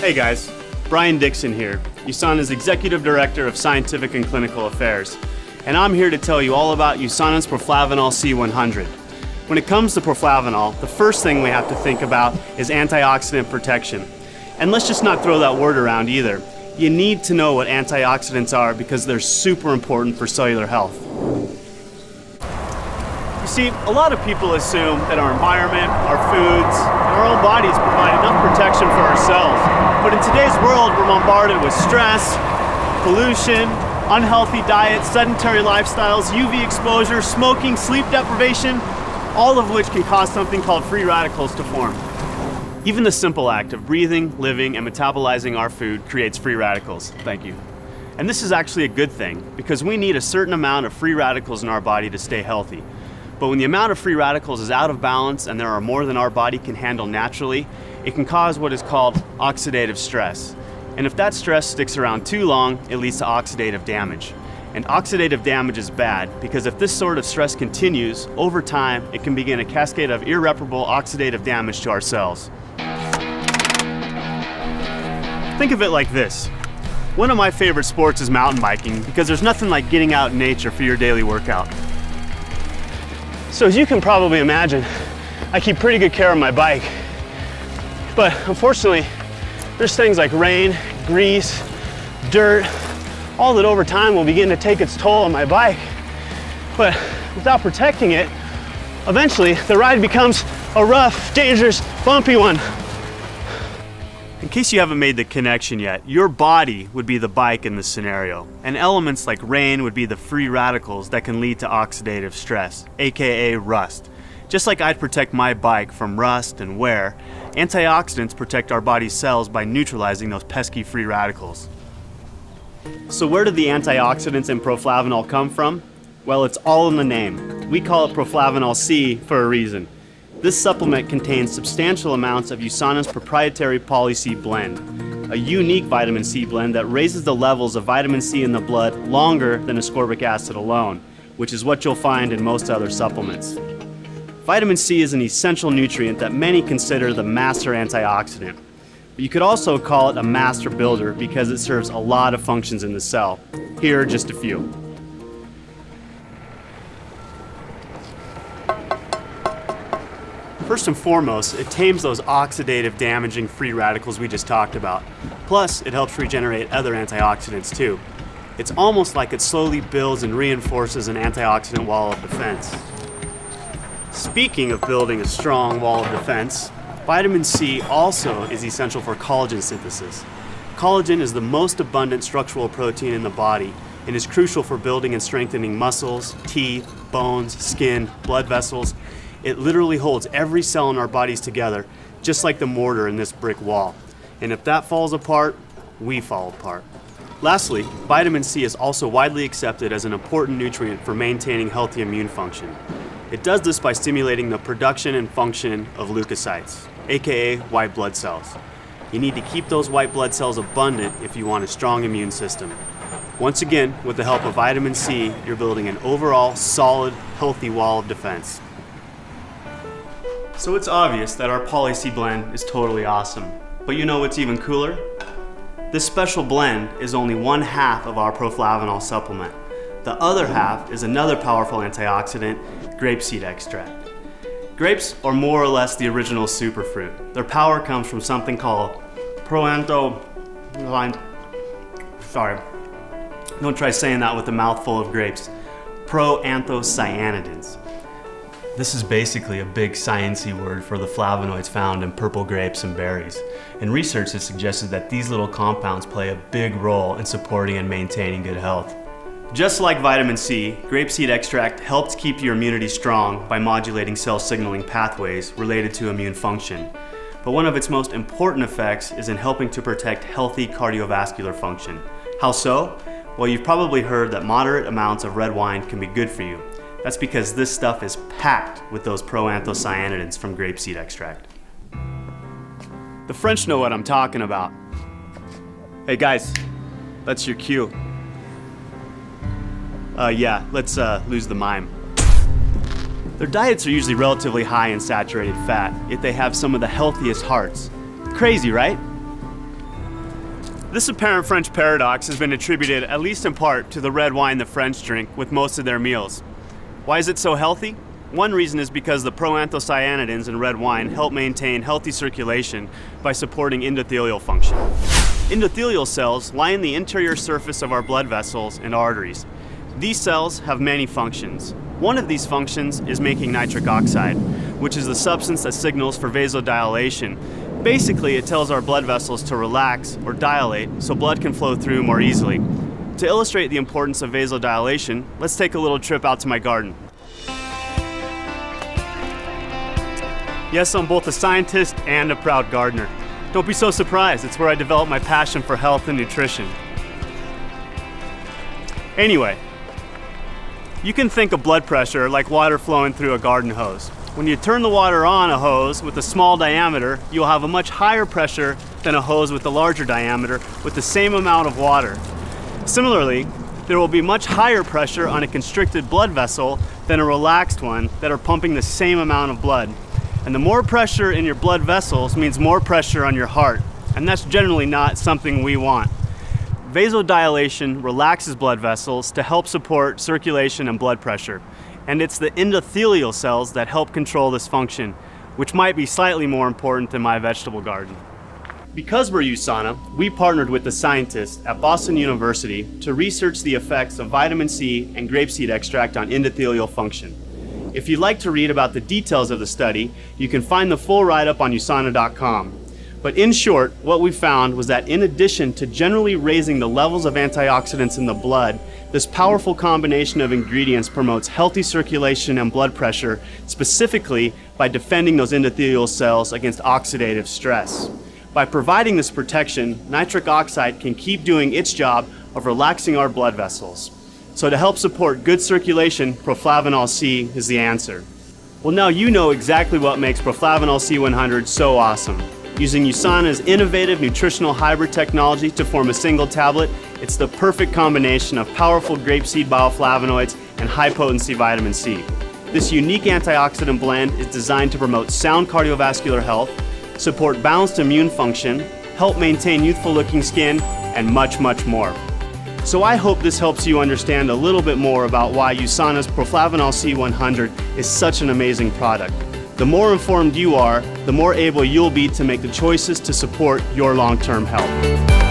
Hey guys, Brian Dixon here, USANA's Executive Director of Scientific and Clinical Affairs. And I'm here to tell you all about USANA's Proflavanol C100. When it comes to proflavanol, the first thing we have to think about is antioxidant protection. And let's just not throw that word around either. You need to know what antioxidants are because they're super important for cellular health. You see, a lot of people assume that our environment, our foods, and our own bodies provide enough protection for ourselves. But in today's world, we're bombarded with stress, pollution, unhealthy diets, sedentary lifestyles, UV exposure, smoking, sleep deprivation, all of which can cause something called free radicals to form. Even the simple act of breathing, living, and metabolizing our food creates free radicals. Thank you. And this is actually a good thing because we need a certain amount of free radicals in our body to stay healthy. But when the amount of free radicals is out of balance and there are more than our body can handle naturally, it can cause what is called oxidative stress. And if that stress sticks around too long, it leads to oxidative damage. And oxidative damage is bad because if this sort of stress continues, over time, it can begin a cascade of irreparable oxidative damage to our cells. Think of it like this. One of my favorite sports is mountain biking because there's nothing like getting out in nature for your daily workout. So as you can probably imagine, I keep pretty good care of my bike. But unfortunately, there's things like rain, grease, dirt, all that over time will begin to take its toll on my bike. But without protecting it, eventually the ride becomes a rough, dangerous, bumpy one. In case you haven't made the connection yet, your body would be the bike in this scenario, and elements like rain would be the free radicals that can lead to oxidative stress, aka rust. Just like I'd protect my bike from rust and wear, antioxidants protect our body's cells by neutralizing those pesky free radicals. So where did the antioxidants in proflavanol come from? Well, it's all in the name. We call it Proflavanol C for a reason. This supplement contains substantial amounts of USANA's proprietary Poly-C blend, a unique vitamin C blend that raises the levels of vitamin C in the blood longer than ascorbic acid alone, which is what you'll find in most other supplements. Vitamin C is an essential nutrient that many consider the master antioxidant. But you could also call it a master builder because it serves a lot of functions in the cell. Here are just a few. First and foremost, it tames those oxidative damaging free radicals we just talked about. Plus, it helps regenerate other antioxidants too. It's almost like it slowly builds and reinforces an antioxidant wall of defense. Speaking of building a strong wall of defense, vitamin C also is essential for collagen synthesis. Collagen is the most abundant structural protein in the body and is crucial for building and strengthening muscles, teeth, bones, skin, blood vessels. It literally holds every cell in our bodies together, just like the mortar in this brick wall. And if that falls apart, we fall apart. Lastly, vitamin C is also widely accepted as an important nutrient for maintaining healthy immune function. It does this by stimulating the production and function of leukocytes, aka white blood cells. You need to keep those white blood cells abundant if you want a strong immune system. Once again, with the help of vitamin C, you're building an overall solid, healthy wall of defense. So it's obvious that our Poly-C blend is totally awesome. But you know what's even cooler? This special blend is only one half of our proflavanol supplement. The other half is another powerful antioxidant, grapeseed extract. Grapes are more or less the original superfruit. Their power comes from something called don't try saying that with a mouthful of grapes. Proanthocyanidins. This is basically a big sciencey word for the flavonoids found in purple grapes and berries. And research has suggested that these little compounds play a big role in supporting and maintaining good health. Just like vitamin C, grapeseed extract helps keep your immunity strong by modulating cell signaling pathways related to immune function. But one of its most important effects is in helping to protect healthy cardiovascular function. How so? Well, you've probably heard that moderate amounts of red wine can be good for you. That's because this stuff is packed with those proanthocyanidins from grapeseed extract. The French know what I'm talking about. Hey guys, that's your cue. Yeah, let's lose the mime. Their diets are usually relatively high in saturated fat, yet they have some of the healthiest hearts. Crazy, right? This apparent French paradox has been attributed, at least in part, to the red wine the French drink with most of their meals. Why is it so healthy? One reason is because the proanthocyanidins in red wine help maintain healthy circulation by supporting endothelial function. Endothelial cells line the interior surface of our blood vessels and arteries. These cells have many functions. One of these functions is making nitric oxide, which is the substance that signals for vasodilation. Basically, it tells our blood vessels to relax or dilate so blood can flow through more easily. To illustrate the importance of vasodilation, let's take a little trip out to my garden. Yes, I'm both a scientist and a proud gardener. Don't be so surprised, it's where I developed my passion for health and nutrition. Anyway, you can think of blood pressure like water flowing through a garden hose. When you turn the water on a hose with a small diameter, you'll have a much higher pressure than a hose with a larger diameter with the same amount of water. Similarly, there will be much higher pressure on a constricted blood vessel than a relaxed one that are pumping the same amount of blood. And the more pressure in your blood vessels means more pressure on your heart, and that's generally not something we want. Vasodilation relaxes blood vessels to help support circulation and blood pressure, and it's the endothelial cells that help control this function, which might be slightly more important than my vegetable garden. Because we're USANA, we partnered with the scientists at Boston University to research the effects of vitamin C and grapeseed extract on endothelial function. If you'd like to read about the details of the study, you can find the full write-up on USANA.com. But in short, what we found was that in addition to generally raising the levels of antioxidants in the blood, this powerful combination of ingredients promotes healthy circulation and blood pressure, specifically by defending those endothelial cells against oxidative stress. By providing this protection, nitric oxide can keep doing its job of relaxing our blood vessels. So to help support good circulation, proflavanol C is the answer. Well, now you know exactly what makes proflavanol C100 so awesome. Using USANA's innovative nutritional hybrid technology to form a single tablet, it's the perfect combination of powerful grapeseed bioflavonoids and high-potency vitamin C. This unique antioxidant blend is designed to promote sound cardiovascular health, support balanced immune function, help maintain youthful-looking skin, and much, much more. So I hope this helps you understand a little bit more about why USANA's proflavanol C100 is such an amazing product. The more informed you are, the more able you'll be to make the choices to support your long-term health.